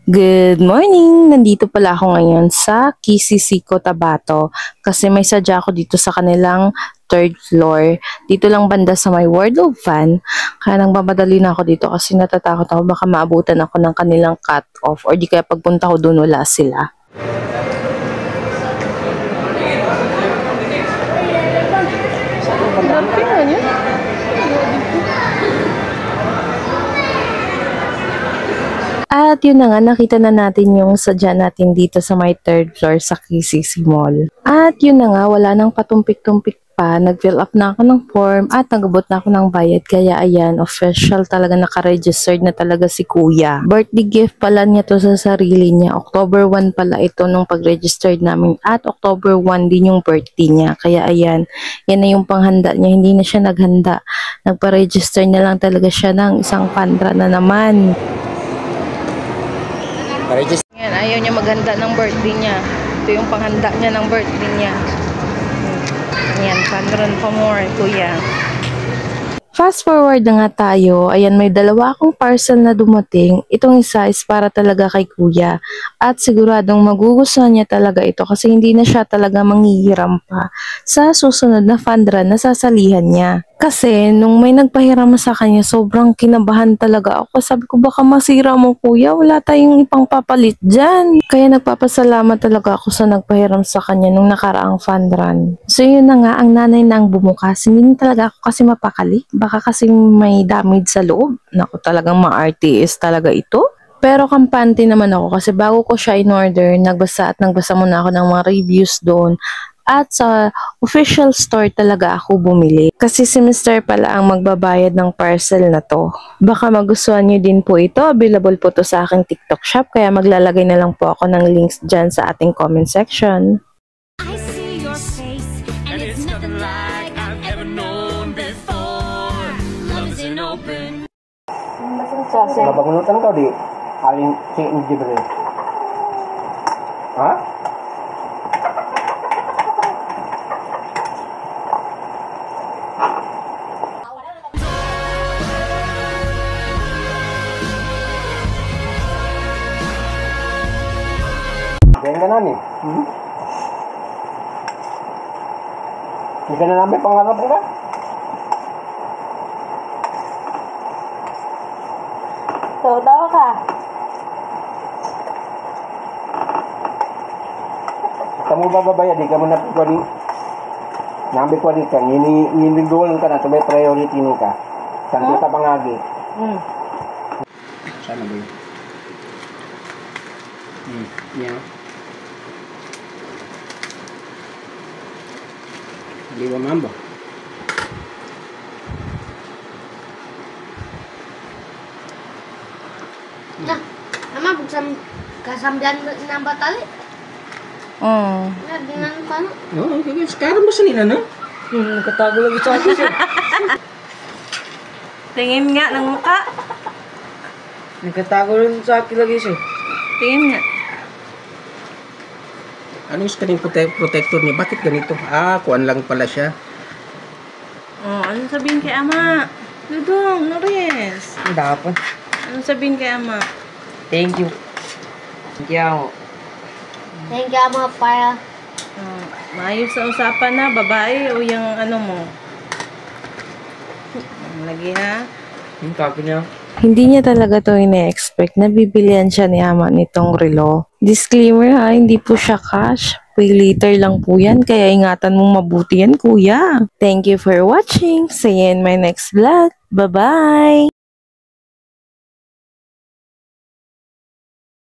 Good morning! Nandito pala ako ngayon sa KCC Cotabato kasi may sadya ako dito sa kanilang third floor. Dito lang banda sa may World of Fun. Kaya nang mamadali na ako dito kasi natatakot ako baka maabutan ako ng kanilang cut-off or di kaya pagpunta ko doon wala sila. At yun na nga, nakita na natin yung sadya natin dito sa my third floor sa KCC Mall. At yun na nga, wala nang patumpik-tumpik pa. Nag-fill up na ako ng form at nagabot na ako ng bayad. Kaya ayan, official talaga naka-registered na talaga si Kuya. Birthday gift pala niya to sa sarili niya. October 1 pala ito nung pag-registered namin. At October 1 din yung birthday niya. Kaya ayan, yan na yung panghanda niya. Hindi na siya naghanda. Nagpa-register na lang talaga siya ng isang pandra na naman. Yan, ayaw niya maghanda ng birthday niya. Ito yung panghanda niya ng birthday niya. Yan, pandron pa more, kuya. Fast forward na nga tayo. Ayan, may dalawa akong parcel na dumating. Itong isa is para talaga kay kuya. At siguradong magugustuhan niya talaga ito kasi hindi na siya talaga manghihiram pa sa susunod na fund run na sasalihan niya. Kasi nung may nagpahiram sa kanya, sobrang kinabahan talaga ako. Sabi ko, baka masira mo kuya, wala tayong ipang papalit dyan. Kaya nagpapasalamat talaga ako sa nagpahiram sa kanya nung nakaraang fund run. So yun na nga, ang nanay na ang bumukas. Hindi talaga ako kasi mapakali. Baka kasi may damage sa loob. Naku, talagang ma-RTS talaga ito. Pero kampante naman ako kasi bago ko siya in-order, nagbasa muna ako ng mga reviews doon. At sa official store talaga ako bumili. Kasi si Mr. pala ang magbabayad ng parcel na to. Baka magustuhan nyo din po ito. Available po to sa aking TikTok shop. Kaya maglalagay na lang po ako ng links dyan sa ating comment section. I see your face and it's nothing like I've ever known before. Love is an open. Nabangunutan ka di? Alin si Jibril? Ha? Ganyan ka na ni? Hindi ka na namin pangarap ka? Tawa ka. Kamu bababaya, di ka mo napagwali. Nabi ko ka, niligulan ka na, sabay priority mo ka. Saan ka pangagi? Sana ba yun? Yeah. Di ba mambo? Nah, nama bukan kasambilan ng batali. Dengan kanu. Oo, sekarang ba nila, no? Nakatago lagi sa akin siya. Tingin nga ng mukha. Nagkatago rin sa akin lagi siya. Tingin nga. Ano yung kaning protector niya? Bakit ganito? Ah, kuan lang pala siya. Anong sabihin kay ama? Dudong, Norris. Dapat. Anong sabihin kay ama? Thank you. Thank you. Thank you mga para. Maayos sa usapan na, babae o yung ano mo? Lagi ha? Yung copy niya. Hindi niya talaga to ine-expect na bibilihan siya ni ama nitong relo. Disclaimer ha, hindi po siya cash. Pay later lang po yan, kaya ingatan mong mabuti yan kuya. Thank you for watching. See you in my next vlog. Bye-bye!